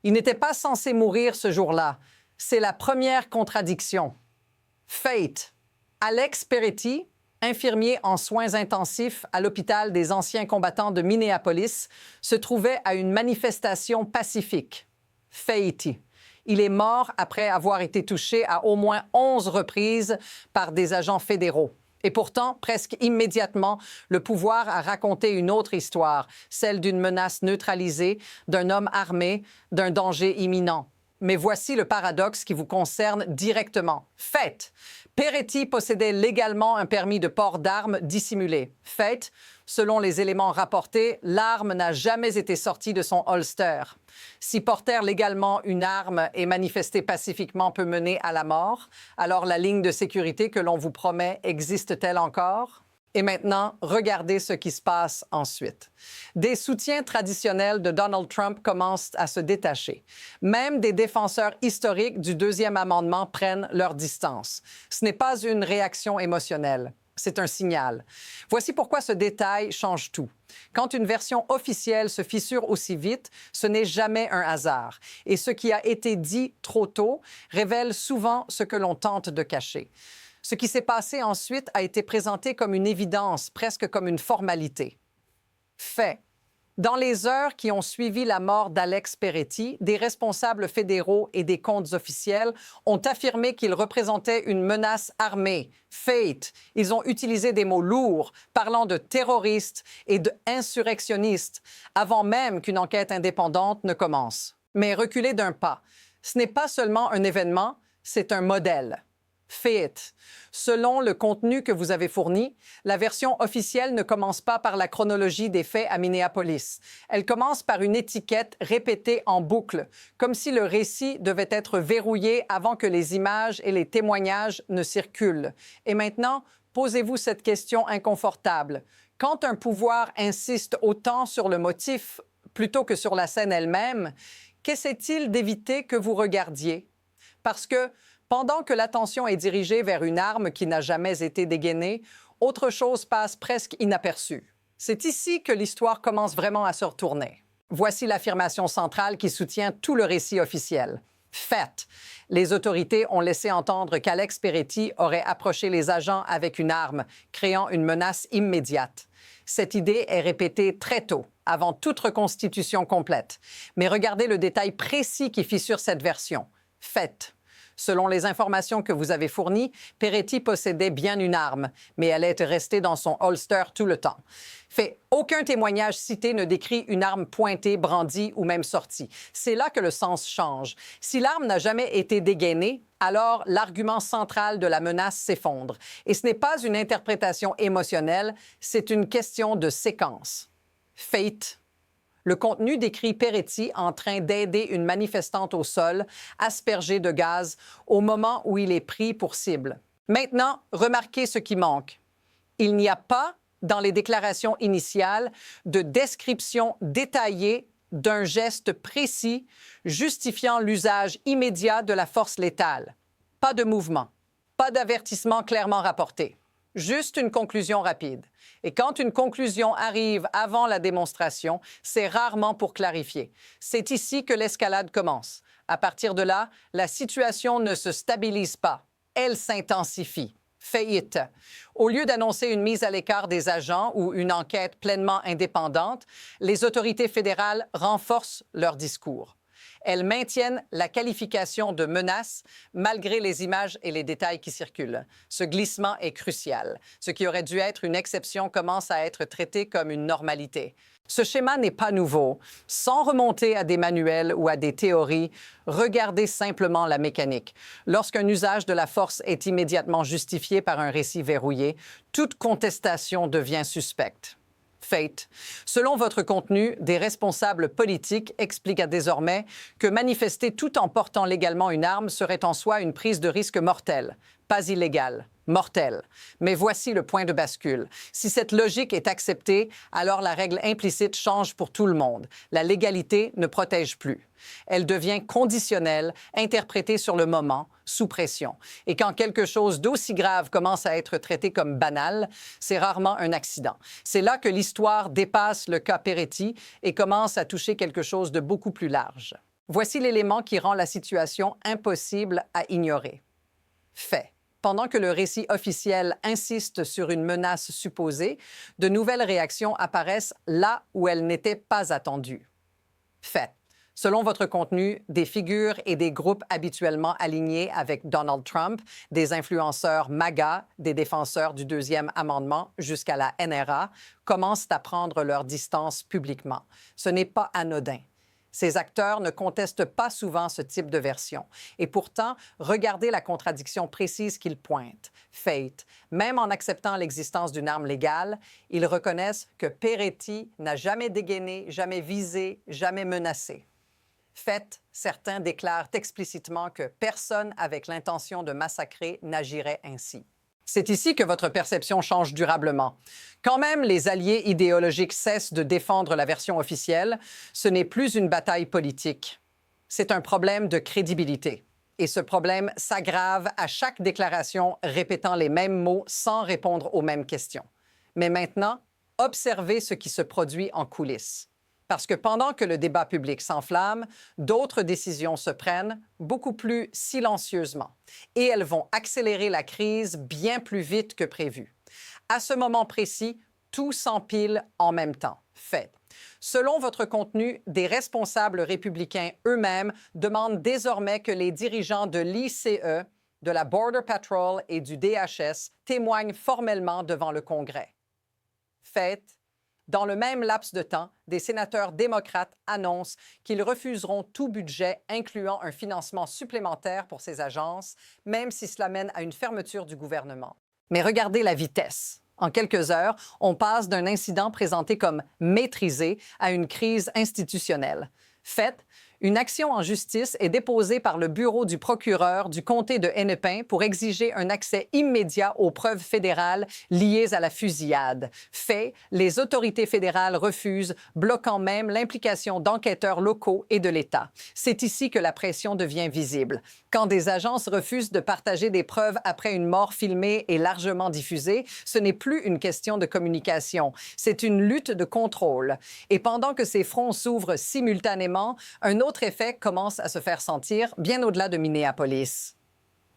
Il n'était pas censé mourir ce jour-là. C'est la première contradiction. Fate. Alex Peretti, infirmier en soins intensifs à l'hôpital des anciens combattants de Minneapolis, se trouvait à une manifestation pacifique. Fate. Il est mort après avoir été touché à au moins 11 reprises par des agents fédéraux. Et pourtant, presque immédiatement, le pouvoir a raconté une autre histoire, celle d'une menace neutralisée, d'un homme armé, d'un danger imminent. Mais voici le paradoxe qui vous concerne directement. Fait. Peretti possédait légalement un permis de port d'armes dissimulé. Fait. Selon les éléments rapportés, l'arme n'a jamais été sortie de son holster. Si porter légalement une arme et manifester pacifiquement peut mener à la mort, alors la ligne de sécurité que l'on vous promet existe-t-elle encore? Et maintenant, regardez ce qui se passe ensuite. Des soutiens traditionnels de Donald Trump commencent à se détacher. Même des défenseurs historiques du deuxième amendement prennent leur distance. Ce n'est pas une réaction émotionnelle. C'est un signal. Voici pourquoi ce détail change tout. Quand une version officielle se fissure aussi vite, ce n'est jamais un hasard. Et ce qui a été dit trop tôt révèle souvent ce que l'on tente de cacher. Ce qui s'est passé ensuite a été présenté comme une évidence, presque comme une formalité. Fait. Dans les heures qui ont suivi la mort d'Alex Peretti, des responsables fédéraux et des comptes officiels ont affirmé qu'il représentait une menace armée. Fate. Ils ont utilisé des mots lourds, parlant de terroristes et d'insurrectionnistes, avant même qu'une enquête indépendante ne commence. Mais reculez d'un pas. Ce n'est pas seulement un événement, c'est un modèle. Fait. Selon le contenu que vous avez fourni, la version officielle ne commence pas par la chronologie des faits à Minneapolis. Elle commence par une étiquette répétée en boucle, comme si le récit devait être verrouillé avant que les images et les témoignages ne circulent. Et maintenant, posez-vous cette question inconfortable. Quand un pouvoir insiste autant sur le motif plutôt que sur la scène elle-même, qu'essaie-t-il d'éviter que vous regardiez? Parce que pendant que l'attention est dirigée vers une arme qui n'a jamais été dégainée, autre chose passe presque inaperçue. C'est ici que l'histoire commence vraiment à se retourner. Voici l'affirmation centrale qui soutient tout le récit officiel. Fait. Les autorités ont laissé entendre qu'Alex Peretti aurait approché les agents avec une arme, créant une menace immédiate. Cette idée est répétée très tôt, avant toute reconstitution complète. Mais regardez le détail précis qui fissure cette version. Fait. Selon les informations que vous avez fournies, Peretti possédait bien une arme, mais elle est restée dans son holster tout le temps. Fait, aucun témoignage cité ne décrit une arme pointée, brandie ou même sortie. C'est là que le sens change. Si l'arme n'a jamais été dégainée, alors l'argument central de la menace s'effondre. Et ce n'est pas une interprétation émotionnelle, c'est une question de séquence. Fate. Le contenu décrit Peretti en train d'aider une manifestante au sol, aspergée de gaz, au moment où il est pris pour cible. Maintenant, remarquez ce qui manque. Il n'y a pas, dans les déclarations initiales, de description détaillée d'un geste précis justifiant l'usage immédiat de la force létale. Pas de mouvement, pas d'avertissement clairement rapporté. Juste une conclusion rapide. Et quand une conclusion arrive avant la démonstration, c'est rarement pour clarifier. C'est ici que l'escalade commence. À partir de là, la situation ne se stabilise pas. Elle s'intensifie. Faillite. Au lieu d'annoncer une mise à l'écart des agents ou une enquête pleinement indépendante, les autorités fédérales renforcent leur discours. Elles maintiennent la qualification de menace malgré les images et les détails qui circulent. Ce glissement est crucial. Ce qui aurait dû être une exception commence à être traité comme une normalité. Ce schéma n'est pas nouveau. Sans remonter à des manuels ou à des théories, regardez simplement la mécanique. Lorsqu'un usage de la force est immédiatement justifié par un récit verrouillé, toute contestation devient suspecte. Fate. Selon votre contenu, des responsables politiques expliquent désormais que manifester tout en portant légalement une arme serait en soi une prise de risque mortelle, pas illégale, mortelle. Mais voici le point de bascule. Si cette logique est acceptée, alors la règle implicite change pour tout le monde. La légalité ne protège plus. Elle devient conditionnelle, interprétée sur le moment, sous pression. Et quand quelque chose d'aussi grave commence à être traité comme banal, c'est rarement un accident. C'est là que l'histoire dépasse le cas Peretti et commence à toucher quelque chose de beaucoup plus large. Voici l'élément qui rend la situation impossible à ignorer. Fait. Pendant que le récit officiel insiste sur une menace supposée, de nouvelles réactions apparaissent là où elles n'étaient pas attendues. Fait. Selon votre contenu, des figures et des groupes habituellement alignés avec Donald Trump, des influenceurs MAGA, des défenseurs du deuxième amendement jusqu'à la NRA, commencent à prendre leur distance publiquement. Ce n'est pas anodin. Ces acteurs ne contestent pas souvent ce type de version. Et pourtant, regardez la contradiction précise qu'ils pointent. Fate, même en acceptant l'existence d'une arme légale, ils reconnaissent que Peretti n'a jamais dégainé, jamais visé, jamais menacé. Fait, certains déclarent explicitement que personne avec l'intention de massacrer n'agirait ainsi. C'est ici que votre perception change durablement. Quand même les alliés idéologiques cessent de défendre la version officielle, ce n'est plus une bataille politique. C'est un problème de crédibilité. Et ce problème s'aggrave à chaque déclaration répétant les mêmes mots sans répondre aux mêmes questions. Mais maintenant, observez ce qui se produit en coulisses. Parce que pendant que le débat public s'enflamme, d'autres décisions se prennent beaucoup plus silencieusement. Et elles vont accélérer la crise bien plus vite que prévu. À ce moment précis, tout s'empile en même temps. Fait. Selon votre contenu, des responsables républicains eux-mêmes demandent désormais que les dirigeants de l'ICE, de la Border Patrol et du DHS témoignent formellement devant le Congrès. Fait. Dans le même laps de temps, des sénateurs démocrates annoncent qu'ils refuseront tout budget incluant un financement supplémentaire pour ces agences, même si cela mène à une fermeture du gouvernement. Mais regardez la vitesse. En quelques heures, on passe d'un incident présenté comme maîtrisé à une crise institutionnelle. Fait, une action en justice est déposée par le bureau du procureur du comté de Hennepin pour exiger un accès immédiat aux preuves fédérales liées à la fusillade. Fait, les autorités fédérales refusent, bloquant même l'implication d'enquêteurs locaux et de l'État. C'est ici que la pression devient visible. Quand des agences refusent de partager des preuves après une mort filmée et largement diffusée, ce n'est plus une question de communication, c'est une lutte de contrôle. Et pendant que ces fronts s'ouvrent simultanément, un autre effet commence à se faire sentir bien au-delà de Minneapolis.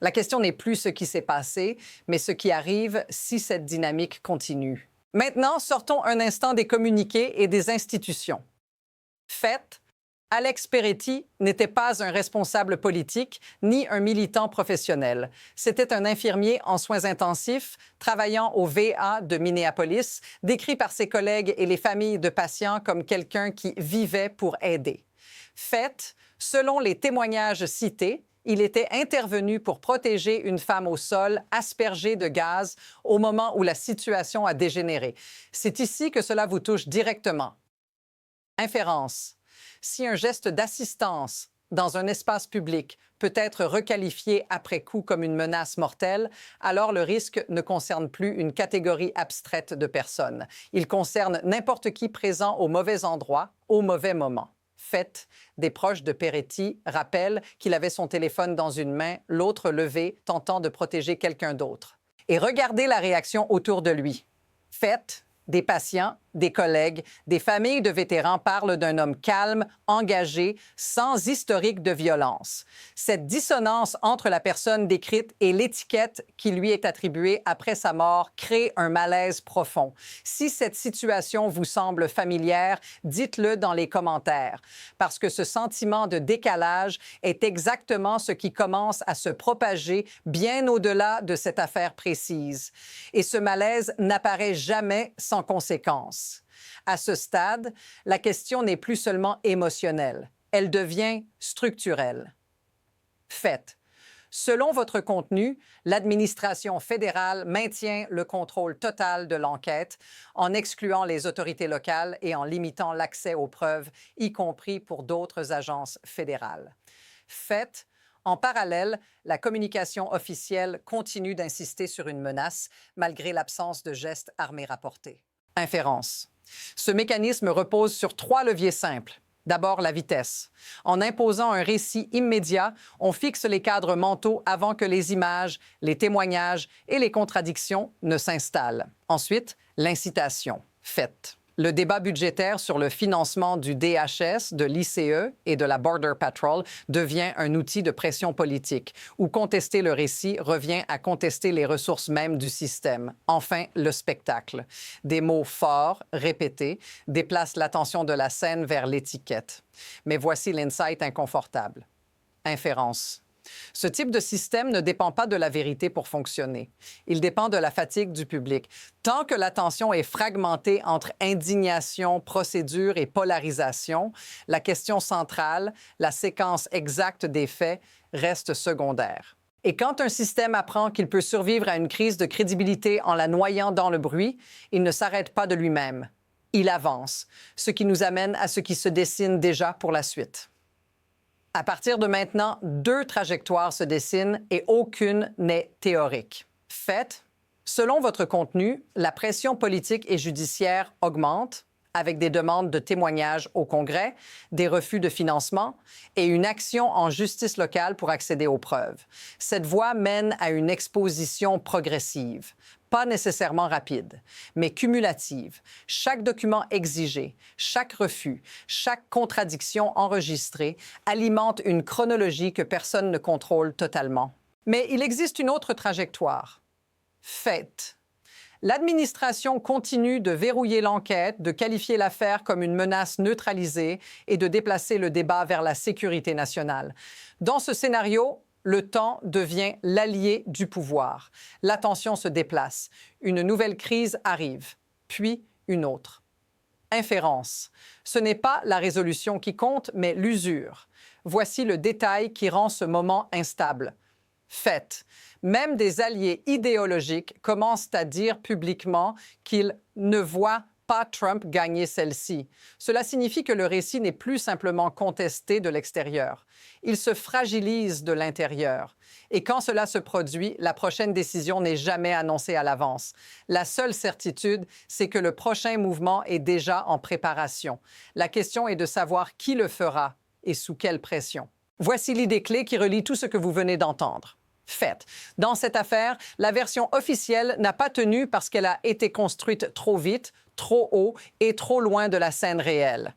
La question n'est plus ce qui s'est passé, mais ce qui arrive si cette dynamique continue. Maintenant, sortons un instant des communiqués et des institutions. Fait, Alex Peretti n'était pas un responsable politique ni un militant professionnel. C'était un infirmier en soins intensifs travaillant au VA de Minneapolis, décrit par ses collègues et les familles de patients comme quelqu'un qui vivait pour aider. Fait, selon les témoignages cités, il était intervenu pour protéger une femme au sol aspergée de gaz au moment où la situation a dégénéré. C'est ici que cela vous touche directement. Inférence. Si un geste d'assistance dans un espace public peut être requalifié après coup comme une menace mortelle, alors le risque ne concerne plus une catégorie abstraite de personnes. Il concerne n'importe qui présent au mauvais endroit, au mauvais moment. Fait, des proches de Peretti rappellent qu'il avait son téléphone dans une main, l'autre levé, tentant de protéger quelqu'un d'autre. Et regardez la réaction autour de lui. Fait, des patients, des collègues, des familles de vétérans parlent d'un homme calme, engagé, sans historique de violence. Cette dissonance entre la personne décrite et l'étiquette qui lui est attribuée après sa mort crée un malaise profond. Si cette situation vous semble familière, dites-le dans les commentaires, parce que ce sentiment de décalage est exactement ce qui commence à se propager bien au-delà de cette affaire précise. Et ce malaise n'apparaît jamais sans conséquence. À ce stade, la question n'est plus seulement émotionnelle, elle devient structurelle. Fait. Selon votre contenu, l'administration fédérale maintient le contrôle total de l'enquête en excluant les autorités locales et en limitant l'accès aux preuves, y compris pour d'autres agences fédérales. Fait. En parallèle, la communication officielle continue d'insister sur une menace, malgré l'absence de gestes armés rapportés. Inférence. Ce mécanisme repose sur 3 leviers simples. D'abord, la vitesse. En imposant un récit immédiat, on fixe les cadres mentaux avant que les images, les témoignages et les contradictions ne s'installent. Ensuite, l'incitation. Fait. Le débat budgétaire sur le financement du DHS, de l'ICE et de la Border Patrol devient un outil de pression politique, où contester le récit revient à contester les ressources mêmes du système. Enfin, le spectacle. Des mots forts, répétés, déplacent l'attention de la scène vers l'étiquette. Mais voici l'insight inconfortable. Inférence. Ce type de système ne dépend pas de la vérité pour fonctionner. Il dépend de la fatigue du public. Tant que l'attention est fragmentée entre indignation, procédure et polarisation, la question centrale, la séquence exacte des faits, reste secondaire. Et quand un système apprend qu'il peut survivre à une crise de crédibilité en la noyant dans le bruit, il ne s'arrête pas de lui-même. Il avance, ce qui nous amène à ce qui se dessine déjà pour la suite. À partir de maintenant, 2 trajectoires se dessinent et aucune n'est théorique. Fait, selon votre contenu, la pression politique et judiciaire augmente avec des demandes de témoignages au Congrès, des refus de financement et une action en justice locale pour accéder aux preuves. Cette voie mène à une exposition progressive, pas nécessairement rapide, mais cumulative. Chaque document exigé, chaque refus, chaque contradiction enregistrée alimente une chronologie que personne ne contrôle totalement. Mais il existe une autre trajectoire. Fait. L'administration continue de verrouiller l'enquête, de qualifier l'affaire comme une menace neutralisée et de déplacer le débat vers la sécurité nationale. Dans ce scénario, le temps devient l'allié du pouvoir. L'attention se déplace. Une nouvelle crise arrive, puis une autre. Inférence. Ce n'est pas la résolution qui compte, mais l'usure. Voici le détail qui rend ce moment instable. Fait. Même des alliés idéologiques commencent à dire publiquement qu'ils ne voient pas Trump gagner celle-ci. Cela signifie que le récit n'est plus simplement contesté de l'extérieur. Il se fragilise de l'intérieur. Et quand cela se produit, la prochaine décision n'est jamais annoncée à l'avance. La seule certitude, c'est que le prochain mouvement est déjà en préparation. La question est de savoir qui le fera et sous quelle pression. Voici l'idée clé qui relie tout ce que vous venez d'entendre. Fait. Dans cette affaire, la version officielle n'a pas tenu parce qu'elle a été construite trop vite, trop haut et trop loin de la scène réelle.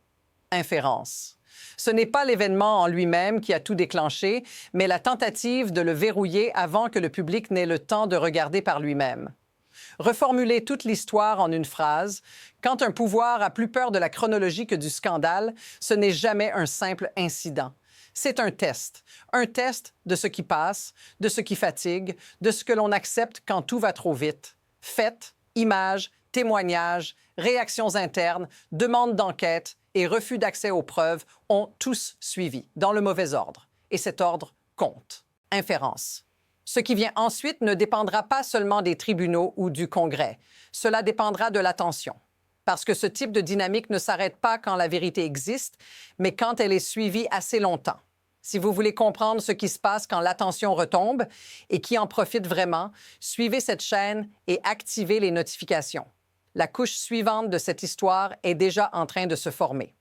Inférence. Ce n'est pas l'événement en lui-même qui a tout déclenché, mais la tentative de le verrouiller avant que le public n'ait le temps de regarder par lui-même. Reformuler toute l'histoire en une phrase, quand un pouvoir a plus peur de la chronologie que du scandale, ce n'est jamais un simple incident. C'est un test de ce qui passe, de ce qui fatigue, de ce que l'on accepte quand tout va trop vite. Faits, images, témoignages, réactions internes, demandes d'enquête et refus d'accès aux preuves ont tous suivi, dans le mauvais ordre. Et cet ordre compte. Inférence. Ce qui vient ensuite ne dépendra pas seulement des tribunaux ou du Congrès. Cela dépendra de l'attention. Parce que ce type de dynamique ne s'arrête pas quand la vérité existe, mais quand elle est suivie assez longtemps. Si vous voulez comprendre ce qui se passe quand l'attention retombe et qui en profite vraiment, suivez cette chaîne et activez les notifications. La couche suivante de cette histoire est déjà en train de se former.